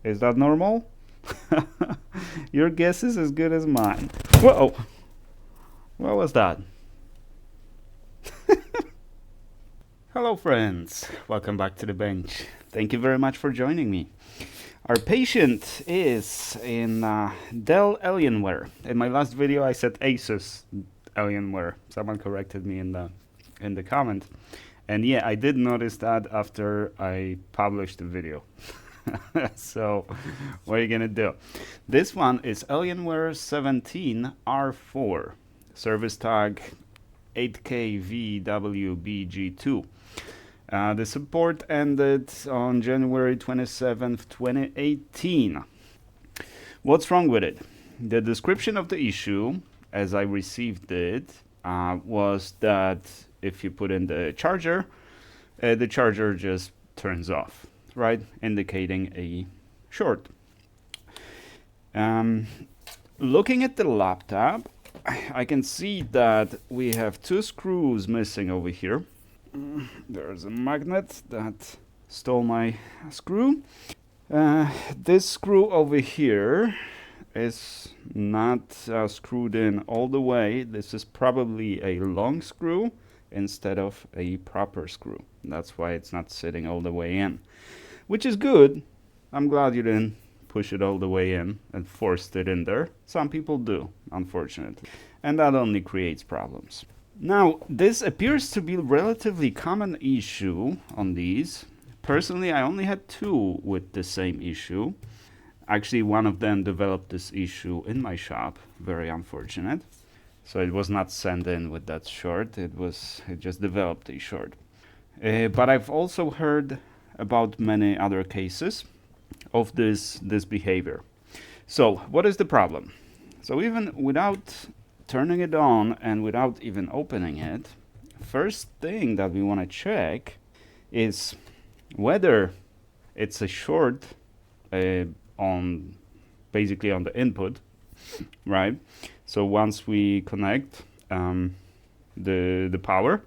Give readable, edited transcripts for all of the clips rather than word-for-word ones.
Is that normal? Your guess is as good as mine. Whoa! What was that? Hello friends, welcome back to the bench. Thank you very much for joining me. Our patient is in Dell Alienware. In my last video I said Asus Alienware. Someone corrected me in the comment. And yeah, I did notice that after I published the video. So what are you gonna do? This one is Alienware 17R4, service tag 8KVWBG2. The support ended on January 27th, 2018. What's wrong with it? The description of the issue, as I received it, was that if you put in the charger just turns off, right? Indicating a short. Looking at the laptop, I can see that we have two screws missing over here. There's a magnet that stole my screw. This screw over here is not screwed in all the way. This is probably a long screw instead of a proper screw. That's why it's not sitting all the way in, which is good. I'm glad you didn't push it all the way in and forced it in there. Some people do, unfortunately, and that only creates problems. Now, this appears to be a relatively common issue on these. Personally, I only had two with the same issue. Actually, one of them developed this issue in my shop. Very unfortunate. So it was not sent in with that short. It just developed a short. But I've also heard about many other cases of this behavior. So what is the problem? So even without turning it on and without even opening it, first thing that we want to check is whether it's a short on basically on the input, right? So once we connect the power,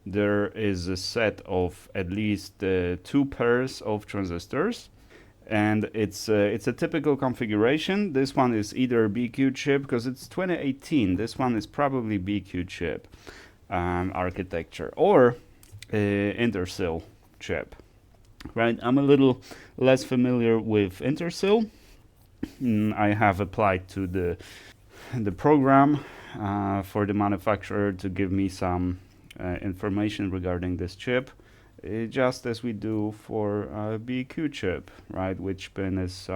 there is a set of at least two pairs of transistors, and it's a typical configuration. This one is either BQ chip, because it's 2018. This one is probably BQ chip architecture, or intersil chip, right? I'm a little less familiar with intersil. I have applied to the program for the manufacturer to give me some information regarding this chip, just as we do for BQ chip, right? Which pin is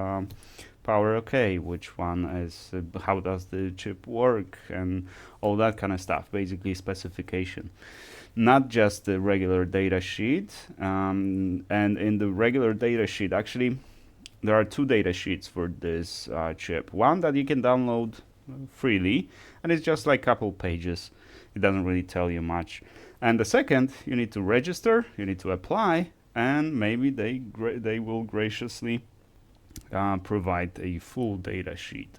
power okay, which one is how does the chip work, and all that kind of stuff. Basically specification, not just the regular data sheet. And in the regular data sheet, actually there are two data sheets for this chip. One that you can download freely, and it's just like a couple pages. It doesn't really tell you much. And the second, you need to register, you need to apply, and maybe they will graciously provide a full data sheet.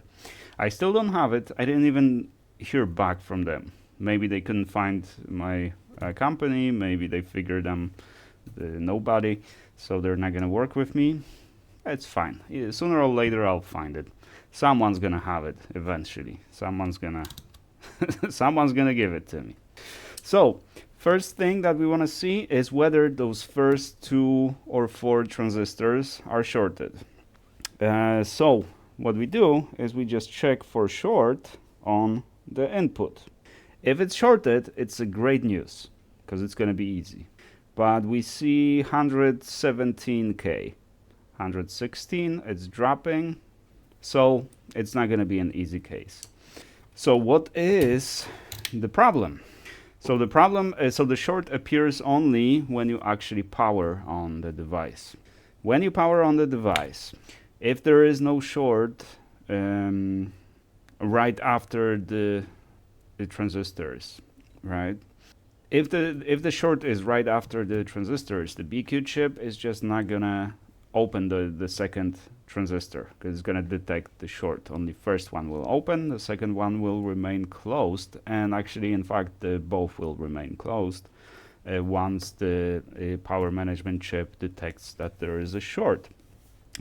I still don't have it. I didn't even hear back from them. Maybe they couldn't find my company. Maybe they figured I'm nobody, so they're not gonna work with me. It's fine. Sooner or later I'll find it. Someone's gonna have it eventually. Someone's gonna give it to me. So first thing that we want to see is whether those first 2 or 4 transistors are shorted. So what we do is we just check for short on the input. If it's shorted, it's a great news, because it's going to be easy. But we see 117K, 116, it's dropping, so it's not going to be an easy case. So what is the problem? So the problem is, so the short appears only when you actually power on the device. When you power on the device, if there is no short right after the transistors, right? If the short is right after the transistors, the BQ chip is just not gonna open the second transistor, because it's going to detect the short. Only first one will open, the second one will remain closed, and actually in fact both will remain closed once the power management chip detects that there is a short.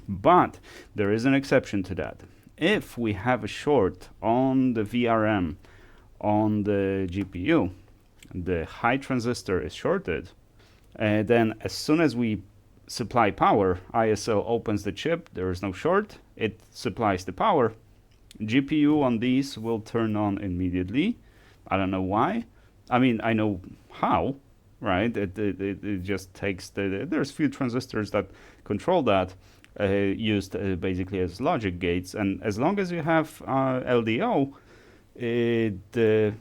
But there is an exception to that. If we have a short on the VRM on the GPU, the high transistor is shorted, then as soon as we supply power, ISO opens the chip, there is no short, it supplies the power. GPU on these will turn on immediately. I don't know why. I mean, I know how, right? It just takes there's few transistors that control that, used basically as logic gates. And as long as you have LDO, the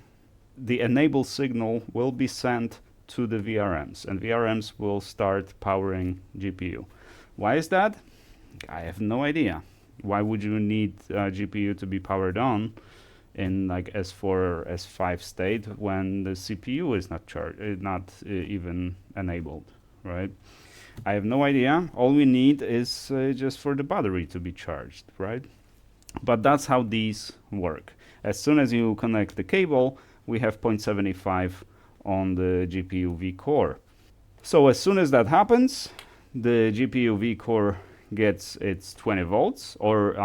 enable signal will be sent to the VRMs, and VRMs will start powering GPU. Why is that? I have no idea. Why would you need GPU to be powered on in like S4 or S5 state when the CPU is not even enabled, right? I have no idea. All we need is just for the battery to be charged, right? But that's how these work. As soon as you connect the cable, we have 0.75 on the GPU V-core. So as soon as that happens, the GPU V-core gets its 20 volts, or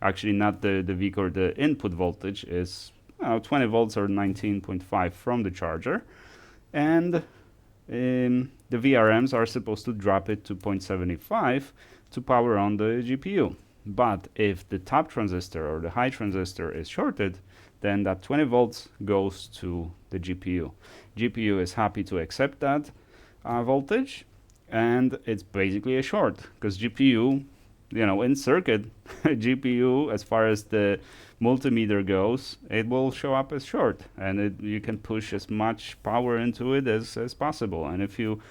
actually not the V-core, the input voltage is 20 volts or 19.5 from the charger. And the VRMs are supposed to drop it to 0.75 to power on the GPU. But if the top transistor or the high transistor is shorted, then that 20 volts goes to the GPU. GPU is happy to accept that voltage, and it's basically a short, because GPU, in circuit, GPU, as far as the multimeter goes, it will show up as short, and you can push as much power into it as possible. And if you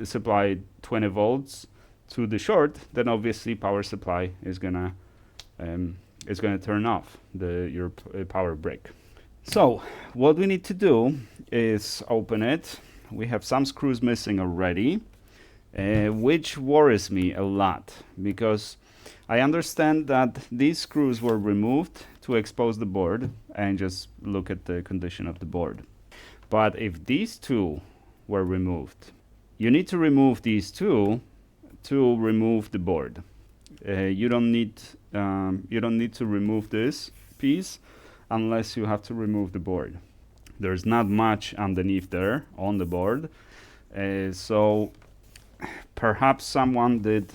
supply 20 volts to the short, then obviously power supply is gonna turn off your power brick. So what we need to do is open it. We have some screws missing already, which worries me a lot, because I understand that these screws were removed to expose the board and just look at the condition of the board. But if these two were removed, you need to remove these two to remove the board. You don't need to remove this piece unless you have to remove the board. There's not much underneath there on the board, so perhaps someone did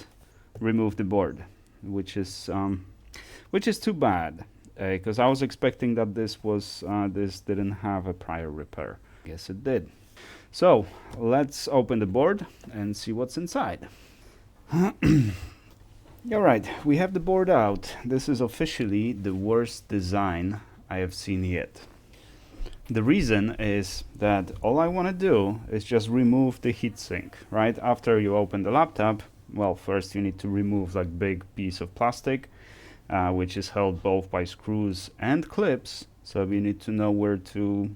remove the board, which is too bad, because I was expecting that this didn't have a prior repair. Yes, it did. So let's open the board and see what's inside. Alright, we have the board out. This is officially the worst design I have seen yet. The reason is that all I want to do is just remove the heatsink, right? After you open the laptop, well, first you need to remove like big piece of plastic, which is held both by screws and clips. So we need to know where to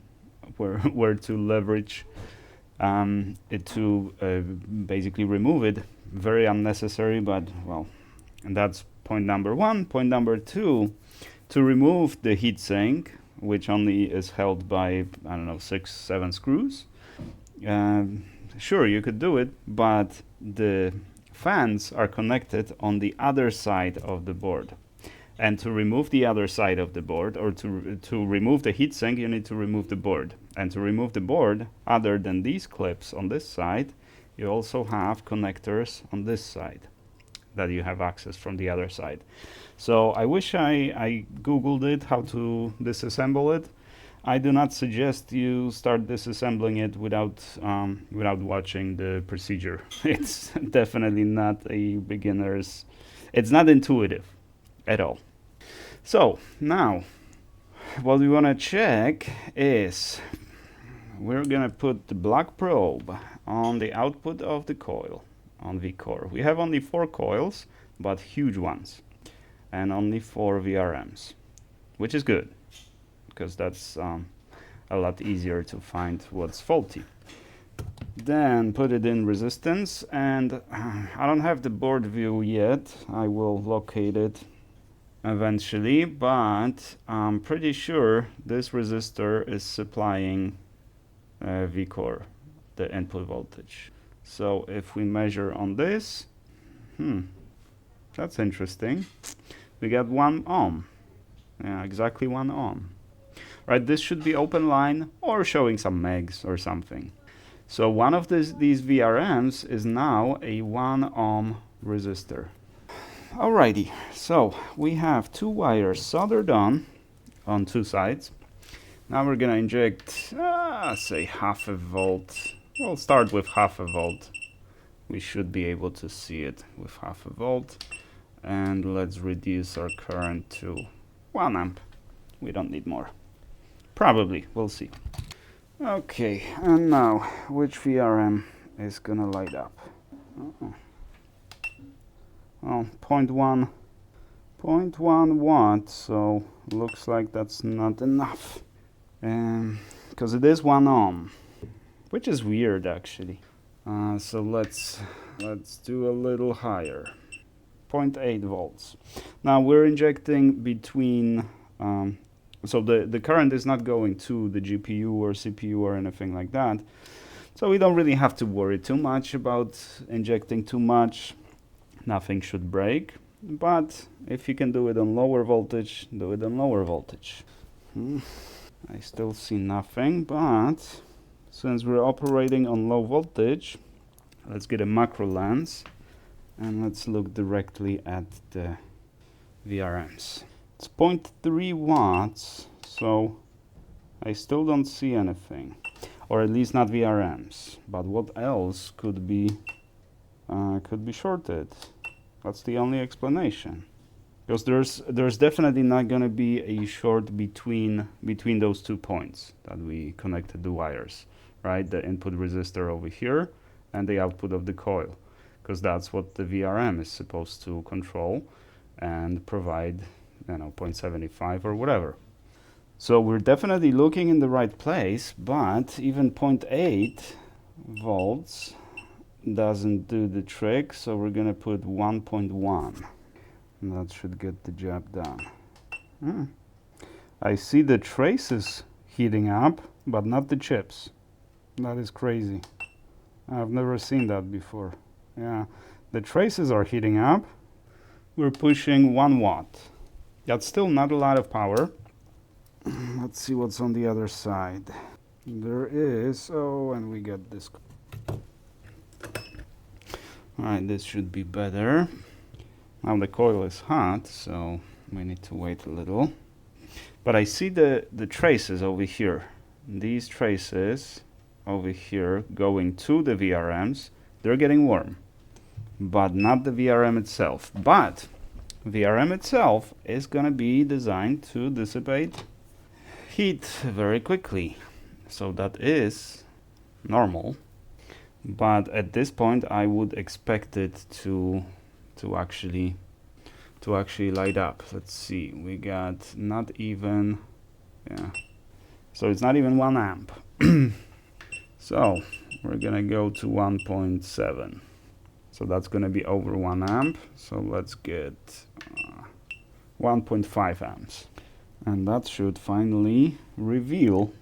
leverage it to basically remove it. Very unnecessary, but well, and that's point number one. Point number two, to remove the heatsink, which only is held by, I don't know, 6-7 screws. Sure, you could do it, but the fans are connected on the other side of the board. And to remove the other side of the board, or to remove the heatsink, you need to remove the board. And to remove the board, other than these clips on this side, you also have connectors on this side that you have access from the other side. So I wish I Googled it, how to disassemble it. I do not suggest you start disassembling it without watching the procedure. It's definitely not a beginner's, it's not intuitive at all. So now what we want to check is we're gonna put the black probe on the output of the coil on V-core. We have only 4 coils, but huge ones, and only 4 VRMs, which is good, because that's a lot easier to find what's faulty. Then put it in resistance, and I don't have the board view yet. I will locate it eventually, but I'm pretty sure this resistor is supplying V-core, the input voltage. So if we measure on this, That's interesting. We got 1 ohm. Yeah, exactly 1 ohm. Right, this should be open line or showing some megs or something. So one of these VRMs is now a 1 ohm resistor. Alrighty, so we have 2 wires soldered on 2 sides. Now we're gonna inject, say half a volt. We'll start with half a volt. We should be able to see it with half a volt. And let's reduce our current to 1 amp. We don't need more. Probably, we'll see. Okay, and now, which VRM is gonna light up? Well, 0.1 watt, so looks like that's not enough. Because it is 1 ohm, which is weird actually. So let's do a little higher. 0.8 volts. Now we're injecting between, so the current is not going to the GPU or CPU or anything like that. So we don't really have to worry too much about injecting too much. Nothing should break. But if you can do it on lower voltage, do it on lower voltage. I still see nothing, but since we're operating on low voltage, let's get a macro lens and let's look directly at the VRMs. It's 0.3 watts, so I still don't see anything, or at least not VRMs. But what else could be shorted? That's the only explanation. Because there's definitely not going to be a short between those 2 points that we connected the wires, right? The input resistor over here and the output of the coil, because that's what the VRM is supposed to control and provide, 0.75 or whatever. So we're definitely looking in the right place, but even 0.8 volts doesn't do the trick, so we're gonna put 1.1. That should get the job done. I see the traces heating up, but not the chips. That is crazy. I've never seen that before. Yeah, the traces are heating up. We're pushing 1 watt. That's still not a lot of power. Let's see what's on the other side. There is, and we got this. Alright, this should be better. Now the coil is hot, so we need to wait a little. But I see the traces over here. These traces over here going to the VRMs, they're getting warm. But not the VRM itself. But VRM itself is going to be designed to dissipate heat very quickly. So that is normal. But at this point I would expect it to actually light up. Let's see, we got not even, so it's not even 1 amp. So we're gonna go to 1.7. So that's gonna be over 1 amp. So let's get 1.5 amps. And that should finally reveal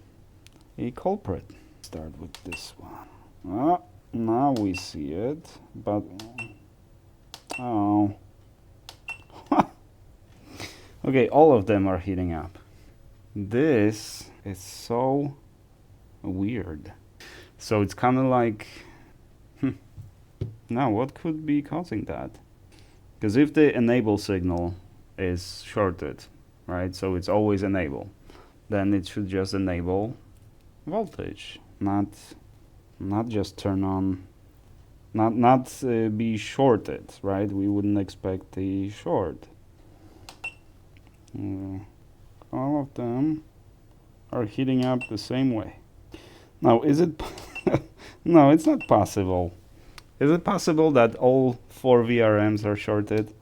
a culprit. Start with this one. Now we see it, but okay, all of them are heating up. This is so weird. So it's kind of like, now what could be causing that? Because if the enable signal is shorted, right, so it's always enable, then it should just enable voltage, not just turn on, not be shorted, right? We wouldn't expect the short. All of them are heating up the same way. Now, is it? No, it's not possible. Is it possible that all 4 VRMs are shorted?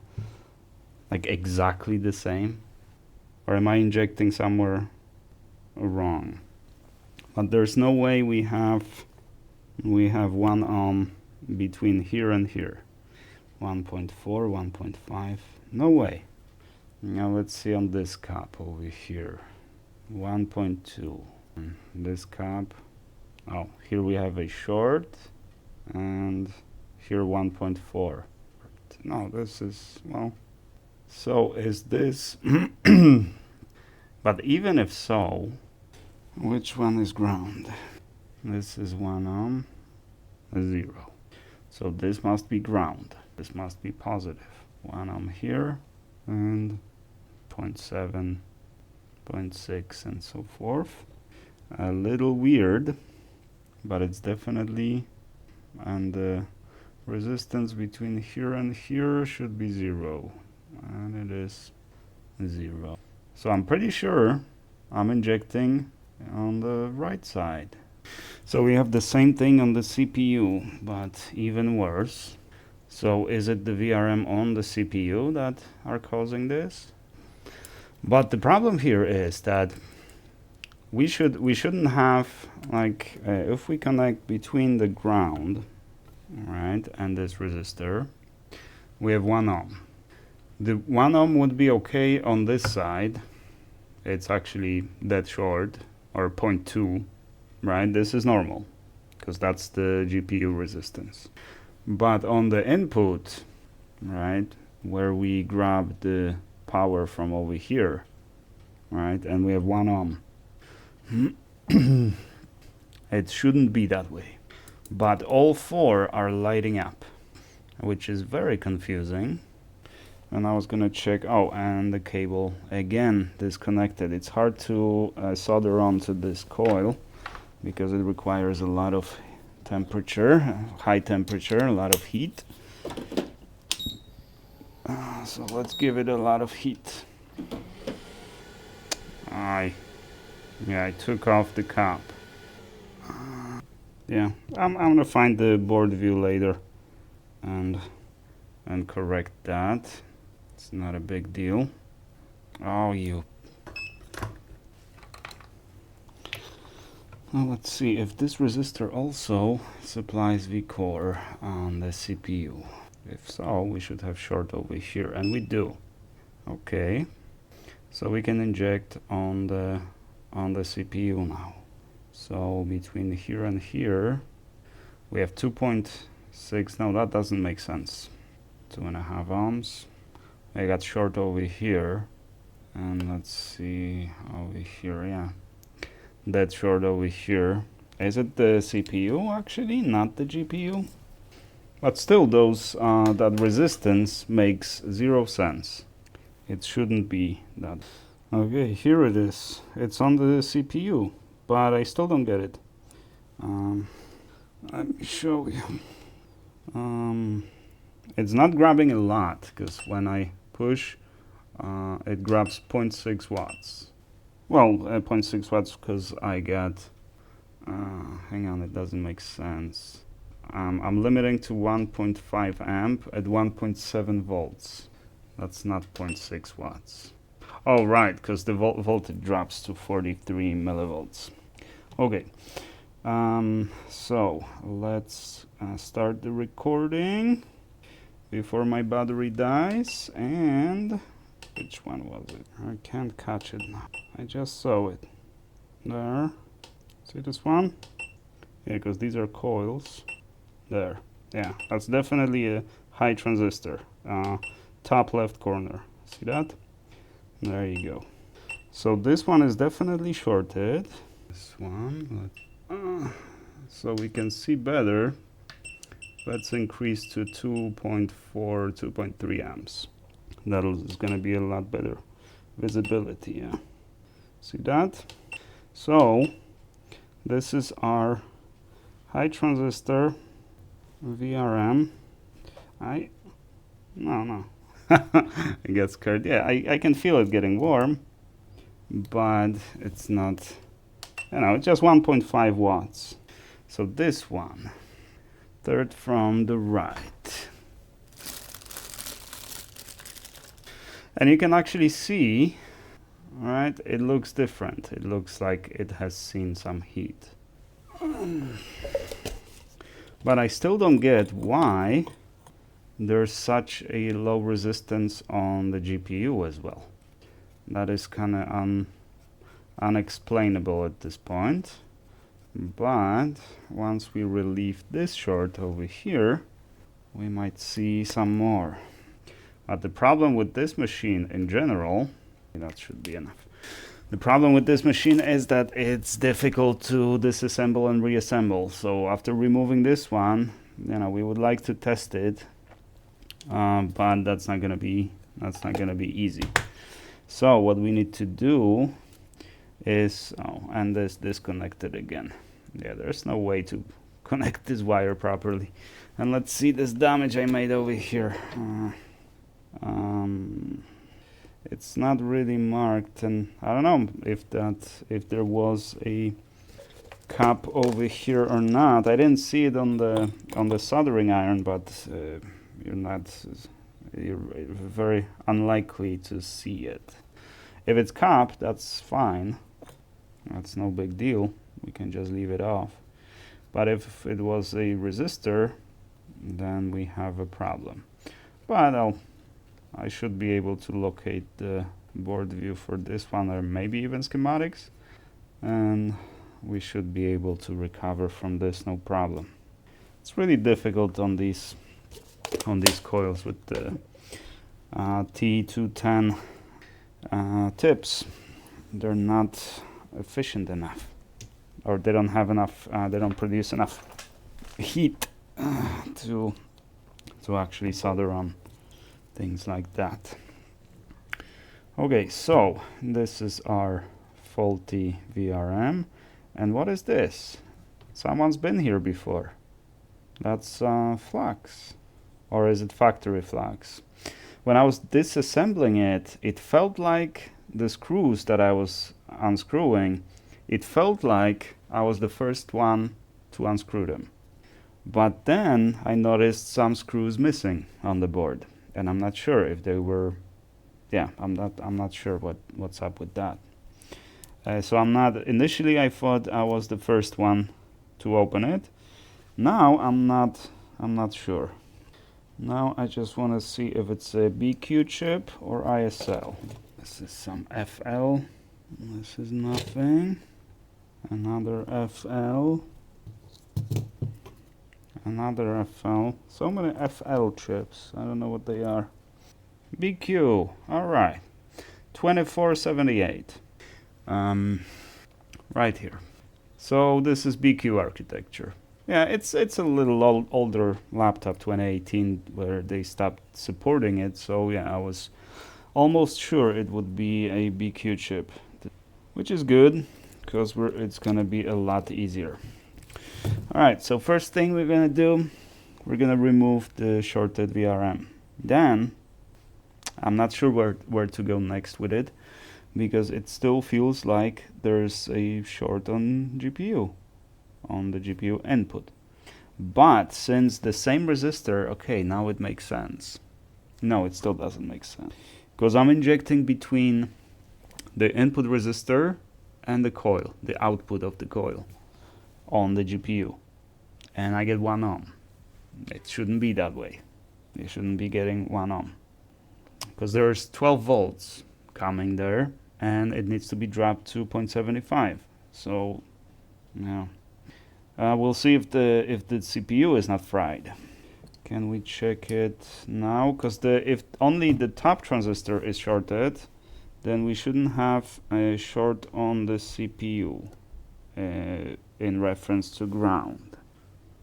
Like exactly the same? Or am I injecting somewhere wrong? But there's no way we have 1 ohm between here and here. 1.4, 1.5, no way. Now let's see on this cap over here. 1.2. This cap, here we have a short, and here 1.4. no, this is, well, so is this, but even if so, which one is ground? This is 1 ohm, 0. So this must be ground. This must be positive. 1 ohm here, and 0.7, 0.6, and so forth. A little weird, but it's definitely, and the resistance between here and here should be 0. And it is 0. So I'm pretty sure I'm injecting on the right side. So we have the same thing on the CPU, but even worse. So is it the VRM on the CPU that are causing this? But the problem here is that we shouldn't have, like, if we connect between the ground, right, and this resistor, we have 1 ohm. The 1 ohm would be okay on this side. It's actually dead short, or 0.2, right? This is normal, because that's the GPU resistance. But on the input, right, where we grab the power from over here, right, and we have 1 ohm, it shouldn't be that way. But all 4 are lighting up, which is very confusing. And I was gonna check, oh, and the cable again disconnected. It's hard to solder onto this coil because it requires a lot of temperature, high temperature, a lot of heat. So let's give it a lot of heat. Yeah, I took off the cap. Yeah, I'm gonna find the board view later and correct that. It's not a big deal. Oh, you. Well, let's see if this resistor also supplies VCore on the CPU. If so, we should have short over here, and we do. Okay, so we can inject on the CPU now. So between here and here, we have 2.6. No, that doesn't make sense. 2.5 ohms. I got short over here, and let's see over here. Yeah, that's short over here. Is it the CPU actually, not the GPU? But still, those that resistance makes 0 sense. It shouldn't be that. Okay, here it is. It's on the CPU, but I still don't get it. Let me show you. It's not grabbing a lot, because when I push, it grabs 0.6 watts. Well, 0.6 watts because I got, hang on, it doesn't make sense. I'm limiting to 1.5 amp at 1.7 volts. That's not 0.6 watts. Oh, right, because the voltage drops to 43 millivolts. Okay, so let's start the recording before my battery dies. And which one was it? I can't catch it now. I just saw it. There. See this one? Yeah, because these are coils. There. Yeah, that's definitely a high transistor. Top left corner. See that? There you go. So this one is definitely shorted. This one. So we can see better. Let's increase to 2.4, 2.3 amps. That is going to be a lot better visibility. Yeah. See that? So this is our high transistor VRM. No. I get scared. Yeah, I can feel it getting warm, but it's not, it's just 1.5 watts. So this one, third from the right. And you can actually see, right, it looks different. It looks like it has seen some heat. But I still don't get why there's such a low resistance on the GPU as well. That is kind of unexplainable at this point. But once we relieve this short over here, we might see some more. But the problem with this machine in general, that should be enough. The problem with this machine is that it's difficult to disassemble and reassemble. So after removing this one, we would like to test it, but that's not gonna be easy. So what we need to do is, and this disconnected again. Yeah, there's no way to connect this wire properly. And let's see this damage I made over here. It's not really marked, and I don't know if there was a cap over here or not. I didn't see it on the soldering iron, but you're very unlikely to see it. If it's capped, that's fine. That's no big deal. We can just leave it off. But if it was a resistor, then we have a problem. But I should be able to locate the board view for this one, or maybe even schematics, and we should be able to recover from this, no problem. It's really difficult on these coils with the T210 tips. They're not efficient enough, or they don't have enough. They don't produce enough heat to actually solder on things like that. Okay, so this is our faulty VRM, and what is this? Someone's been here before. That's flux, or is it factory flux? When I was disassembling it, it felt like the screws that I was unscrewing, it felt like I was the first one to unscrew them. But then I noticed some screws missing on the board, and I'm not sure if they were, I'm not sure what's up with that. So initially I thought I was the first one to open it. Now I'm not sure. Now I just want to see if it's a BQ chip or ISL. This is some FL. This is nothing. Another FL. Another FL. So many FL chips. I don't know what they are. BQ. All right. 2478. Right here. So this is BQ architecture. Yeah, it's a little older laptop, 2018, where they stopped supporting it. So yeah, I was almost sure it would be a BQ chip, which is good because it's gonna be a lot easier. All right, so first thing we're gonna do, we're gonna remove the shorted VRM. Then I'm not sure where to go next with it, because it still feels like there's a short on GPU, on the GPU input. But since the same resistor, okay, now it makes sense. No, it still doesn't make sense, because I'm injecting between the input resistor and the coil, the output of the coil on the GPU, and I get 1 ohm. It shouldn't be that way. You shouldn't be getting 1 ohm, because there's 12 volts coming there, and it needs to be dropped to 0.75. So yeah, we'll see if the CPU is not fried. Can we check it now? Because if only the top transistor is shorted, then we shouldn't have a short on the CPU in reference to ground.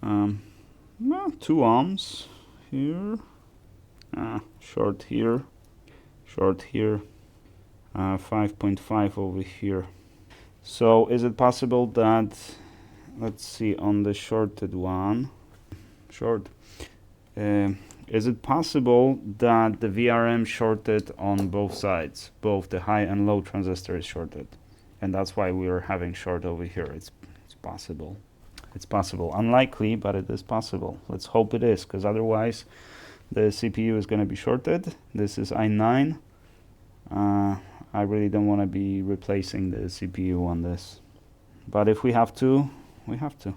Well, 2 ohms here, short here, short here, 5.5 over here. So is it possible that, let's see, on the shorted one, is it possible that the VRM shorted on both sides, both the high and low transistor is shorted, and that's why we are having short over here? It's possible. It's possible. Unlikely, but it is possible. Let's hope it is, because otherwise the CPU is going to be shorted. This is i9. I really don't want to be replacing the CPU on this, but if we have to, we have to.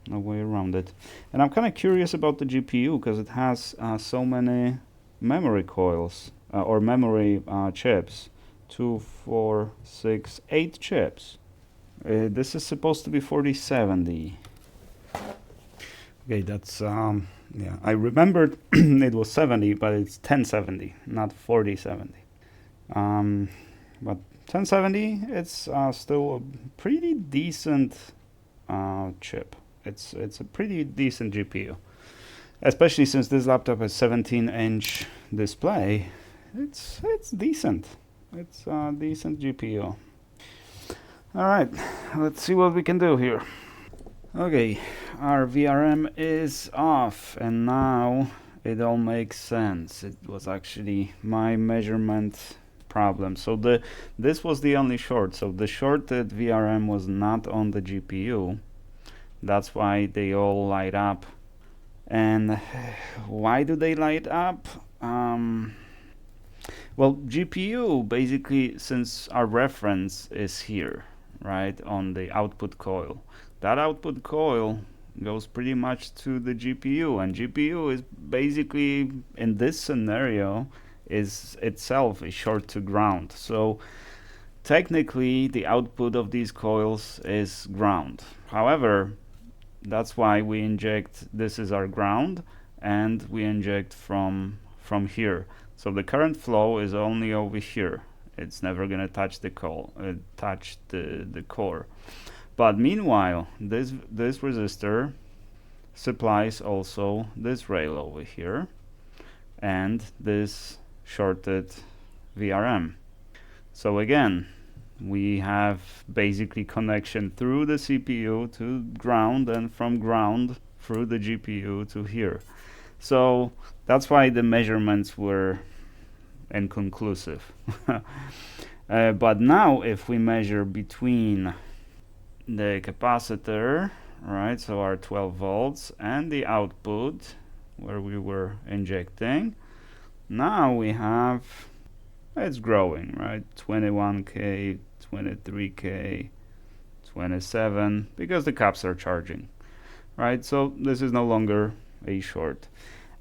No way around it. And I'm kind of curious about the GPU, because it has so many memory coils or memory chips. 2, 4, 6, 8 chips. This is supposed to be 4070. Okay, that's yeah. I remembered it was 70, but it's 1070, not 4070. But 1070, it's still a pretty decent chip. It's a pretty decent GPU, especially since this laptop has 17-inch display. It's decent. It's a decent GPU. All right, let's see what we can do here. Okay, our VRM is off, and now it all makes sense. It was actually my measurement problem. So this was the only short. So the shorted VRM was not on the GPU. That's why they all light up. And why do they light up? Well, GPU basically, since our reference is here, right, on the output coil, that output coil goes pretty much to the GPU, and GPU is basically, in this scenario, is itself a short to ground. So technically the output of these coils is ground. However, that's why we inject, this is our ground, and we inject from here. So the current flow is only over here. It's never going to touch the the core. But meanwhile, this resistor supplies also this rail over here and this shorted VRM. So again, we have basically connection through the CPU to ground, and from ground through the GPU to here. So that's why the measurements were inconclusive. But now if we measure between the capacitor, right, so our 12 volts, and the output where we were injecting, now we have, it's growing, right, 21K, 23K, 27, because the caps are charging, right? So this is no longer a short.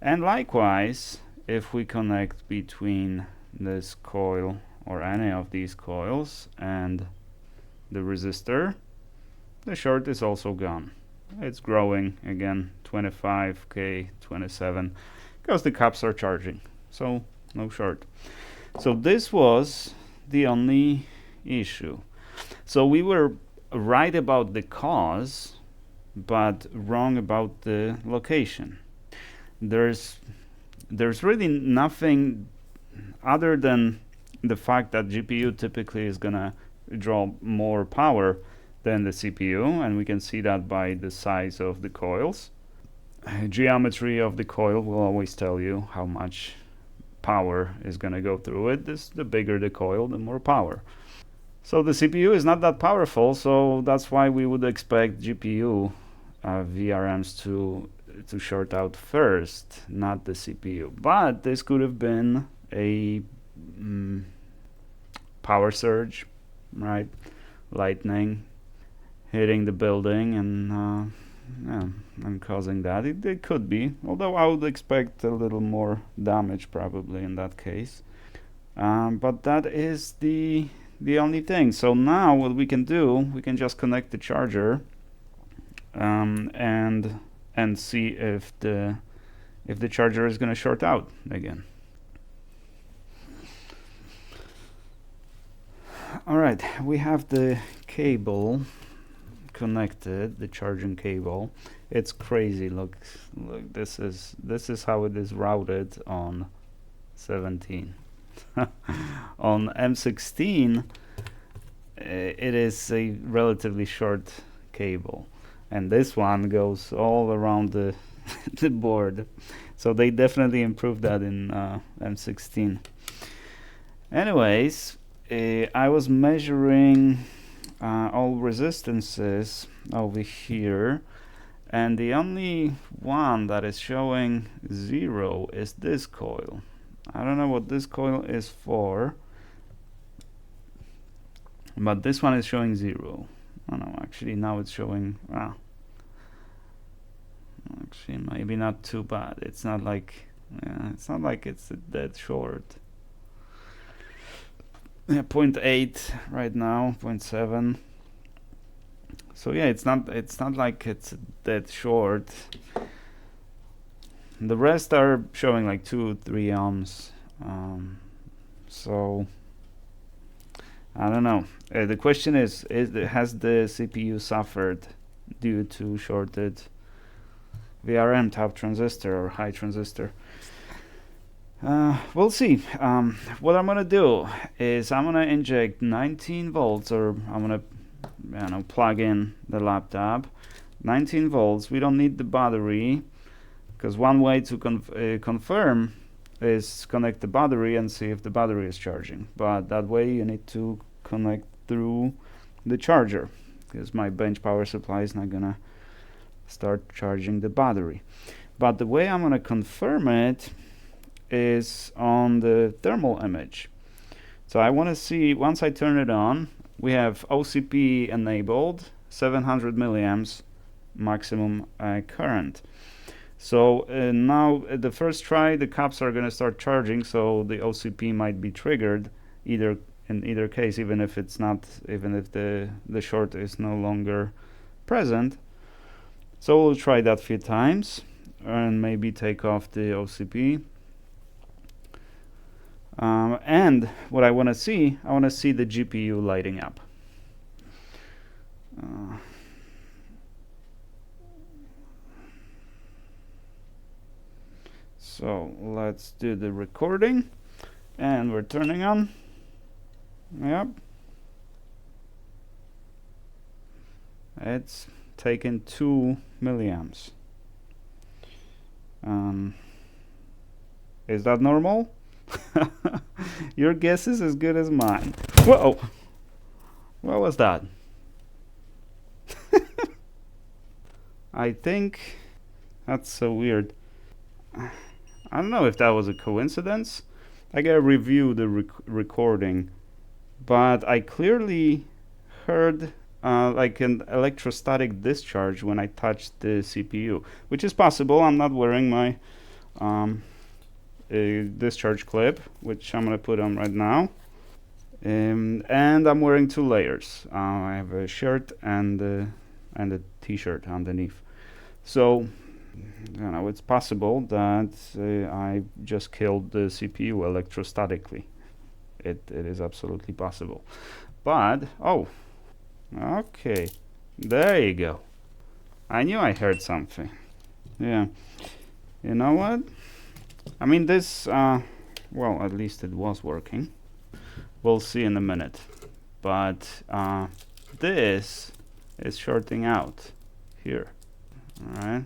And likewise, if we connect between this coil or any of these coils and the resistor, the short is also gone. It's growing again, 25K, 27, because the caps are charging. So no short. So this was the only issue. So we were right about the cause, but wrong about the location. There's really nothing other than the fact that GPU typically is gonna draw more power than the CPU, and we can see that by the size of the coils. Geometry of the coil will always tell you how much power is going to go through it. The bigger the coil, the more power. So the CPU is not that powerful, so that's why we would expect GPU VRMs to short out first, not the CPU. But this could have been a power surge, right? Lightning hitting the building and causing that. It could be, although I would expect a little more damage probably in that case. But that is the only thing. So now what we can do, we can just connect the charger and see if the charger is going to short out again. All right, we have the cable connected, the charging cable. It's crazy. Look, this is how it is routed on 17. On M16 it is a relatively short cable, and this one goes all around the the board. So they definitely improved that in M16. Anyways, I was measuring all resistances over here, and the only one that is showing 0 is this coil. I don't know what this coil is for, but this one is showing 0. Oh no, actually now it's showing, actually maybe not too bad. It's not like it's that short. 0.8 right now, 0.7. So yeah, it's not like it's that short. The rest are showing like 2-3 ohms. So I don't know. The question is has the CPU suffered due to shorted VRM top transistor or high transistor? We'll see. What I'm gonna do is I'm gonna inject 19 volts, or I'm gonna plug in the laptop. 19 volts. We don't need the battery, because one way to confirm is connect the battery and see if the battery is charging. But that way you need to connect through the charger, because my bench power supply is not gonna start charging the battery. But the way I'm gonna confirm it is on the thermal image. So I want to see, once I turn it on, we have OCP enabled, 700 milliamps maximum current. So now at the first try, the cups are going to start charging, so the OCP might be triggered in either case, even if the short is no longer present. So we'll try that a few times and maybe take off the OCP. And what I want to see the GPU lighting up. So let's do the recording, and we're turning on. Yep. It's taken 2 milliamps. Is that normal? Your guess is as good as mine. Whoa! What was that? I think that's so weird. I don't know if that was a coincidence. I gotta review the recording, but I clearly heard like an electrostatic discharge when I touched the CPU, which is possible. I'm not wearing my discharge clip, which I'm gonna put on right now, and I'm wearing 2 layers. I have a shirt and a t-shirt underneath. So you know, it's possible that I just killed the CPU electrostatically. It is absolutely possible. But okay, there you go. I knew I heard something. Yeah, you know what? I mean, this, well, at least it was working. We'll see in a minute. But this is shorting out here. Alright,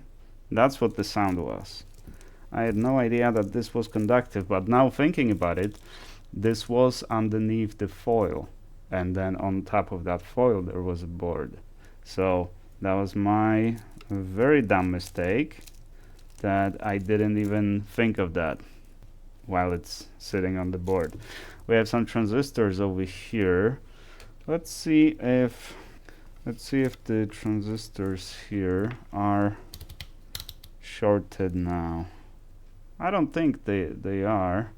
that's what the sound was. I had no idea that this was conductive, but now thinking about it, this was underneath the foil, and then on top of that foil there was a board. So that was my very dumb mistake, that I didn't even think of that while it's sitting on the board. We have some transistors over here. Let's see if the transistors here are shorted now. I don't think they are.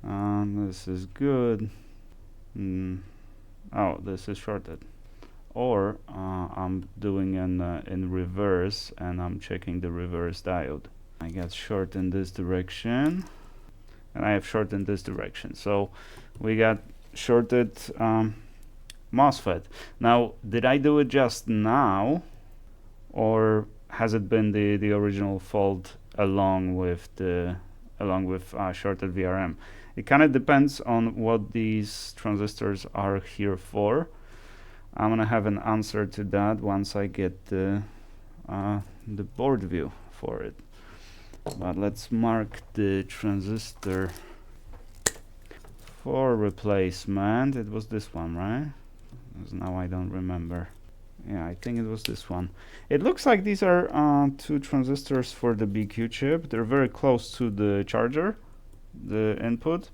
This is good. Oh, this is shorted. Or I'm doing in reverse, and I'm checking the reverse diode. I got short in this direction, and I have short in this direction. So we got shorted MOSFET. Now, did I do it just now, or has it been the original fault along with shorted VRM? It kind of depends on what these transistors are here for. I'm gonna have an answer to that once I get the board view for it. But let's mark the transistor for replacement. It was this one, right? Because now I don't remember. Yeah, I think it was this one. It looks like these are 2 transistors for the BQ chip. They're very close to the charger, the input.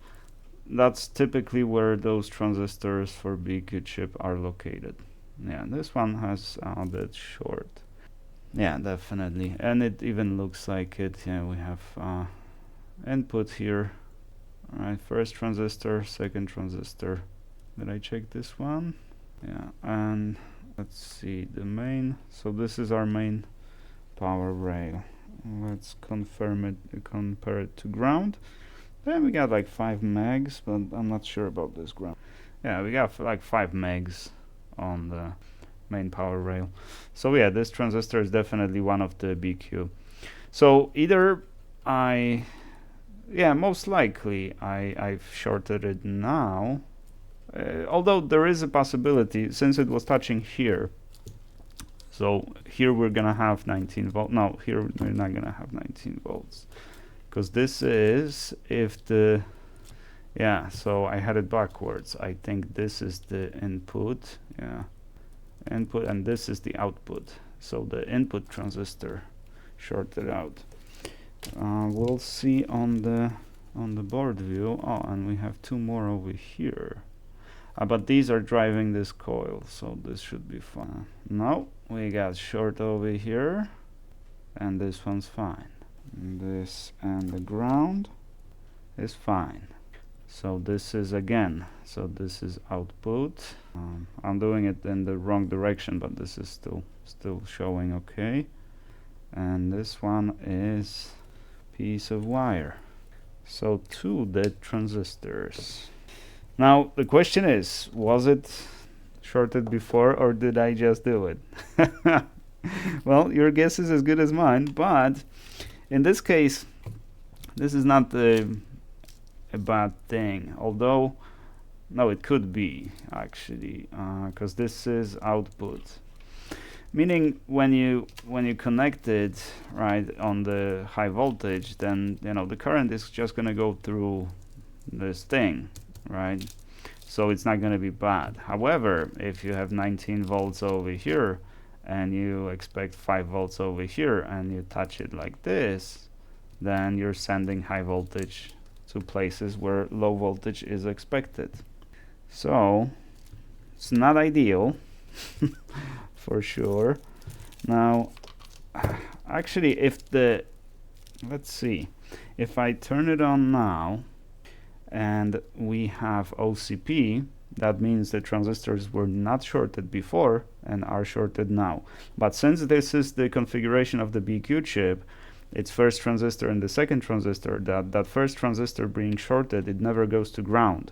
That's typically where those transistors for BQ chip are located. Yeah, this one has a bit short. Yeah, definitely. And it even looks like it. Yeah, we have input here. Alright, first transistor, second transistor. Did I check this one? Yeah, and let's see the main. So this is our main power rail. Let's compare it to ground. Then we got like 5 megs, but I'm not sure about this ground. Yeah, we got like 5 megs on the main power rail. So yeah, this transistor is definitely one of the BQ. So either most likely I've shorted it now. Although there is a possibility, since it was touching here. So here we're gonna have 19 volts. No, here we're not gonna have 19 volts. Because this is if the, yeah, so I had it backwards. I think this is the input, yeah, input, and this is the output. So the input transistor shorted out. We'll see on the board view. Oh, and we have 2 more over here. But these are driving this coil, so this should be fine. No, we got short over here, and this one's fine. This and the ground is fine. So this is again, so this is output. I'm doing it in the wrong direction, but this is still showing okay. And this one is piece of wire. So 2 dead transistors. Now the question is, was it shorted before or did I just do it? Well, your guess is as good as mine, but in this case, this is not a bad thing. Although, no, it could be actually, because this is output. Meaning when you connect it right on the high voltage, then the current is just going to go through this thing, right? So it's not going to be bad. However, if you have 19 volts over here and you expect 5 volts over here and you touch it like this, then you're sending high voltage to places where low voltage is expected. So it's not ideal for sure. Now actually, let's see, if I turn it on now and we have OCP, that means the transistors were not shorted before and are shorted now. But since this is the configuration of the BQ chip, it's first transistor and the second transistor, that first transistor being shorted, it never goes to ground.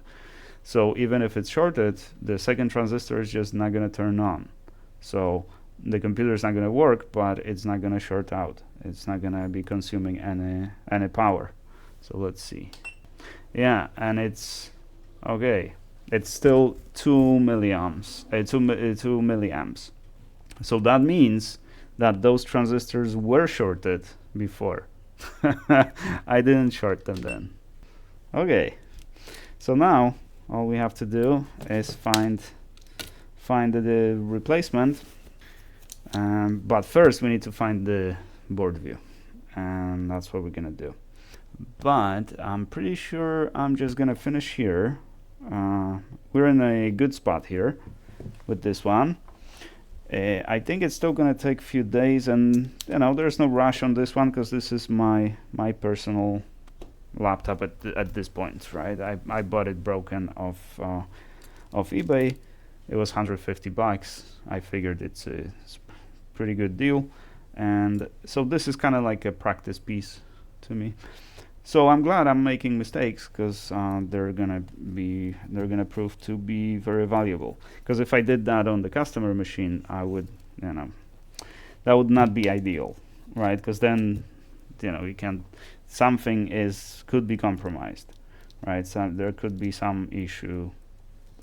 So even if it's shorted, the second transistor is just not going to turn on. So the computer is not going to work, but it's not going to short out. It's not going to be consuming any power. So let's see. Yeah, and it's okay. It's still 2 milliamps. 2 milliamps. So that means that those transistors were shorted before. I didn't short them then. Okay. So now all we have to do is find the replacement. But first we need to find the board view, and that's what we're gonna do. But I'm pretty sure I'm just gonna finish here. We're in a good spot here with this one. I think it's still gonna take a few days, and there's no rush on this one because this is my personal laptop at this point, right? I bought it broken off eBay. It was $150. I figured it's a pretty good deal, and so this is kind of like a practice piece to me. So I'm glad I'm making mistakes because they're gonna prove to be very valuable. Because if I did that on the customer machine, I would, that would not be ideal, right? Because then, you can, could be compromised, right? So there could be some issue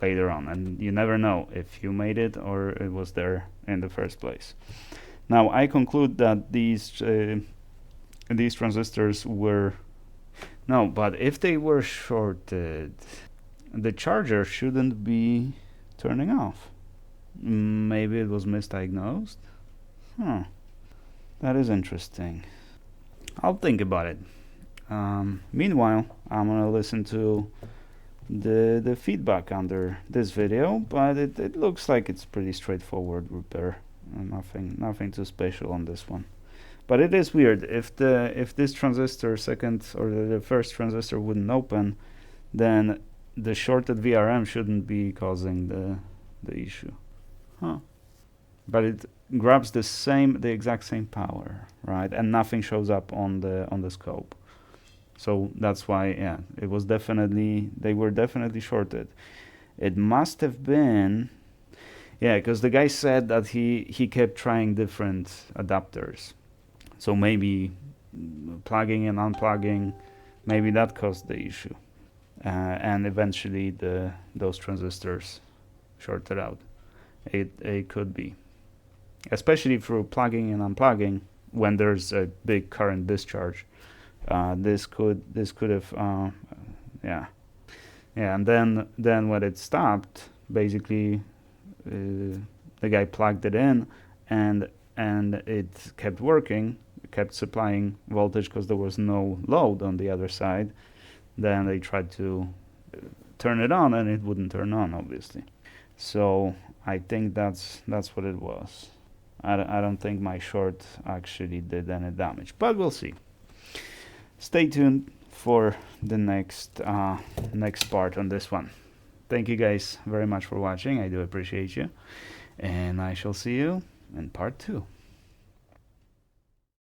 later on, and you never know if you made it or it was there in the first place. Now I conclude that these transistors were but if they were shorted, the charger shouldn't be turning off. Maybe it was misdiagnosed. That is interesting. I'll think about it. Meanwhile, I'm gonna listen to the feedback under this video, but it looks like it's pretty straightforward repair. Nothing too special on this one. But it is weird, if this transistor second or the first transistor wouldn't open, then the shorted VRM shouldn't be causing the issue. but it grabs the exact same power, right? And nothing shows up on the scope. So that's why, yeah, it was definitely, they were definitely shorted. It must have been, yeah, because the guy said that he kept trying different adapters. So maybe plugging and unplugging, maybe that caused the issue. And eventually those transistors shorted out. It could be. Especially through plugging and unplugging when there's a big current discharge. This could have, yeah. Yeah, and then when it stopped, basically the guy plugged it in and it kept working, kept supplying voltage because there was no load on the other side. Then they tried to turn it on and it wouldn't turn on, obviously. So I think that's what it was. I don't think my short actually did any damage, but we'll see. Stay tuned for the next part on this one. Thank you guys very much for watching. I do appreciate you, and I shall see you in part 2.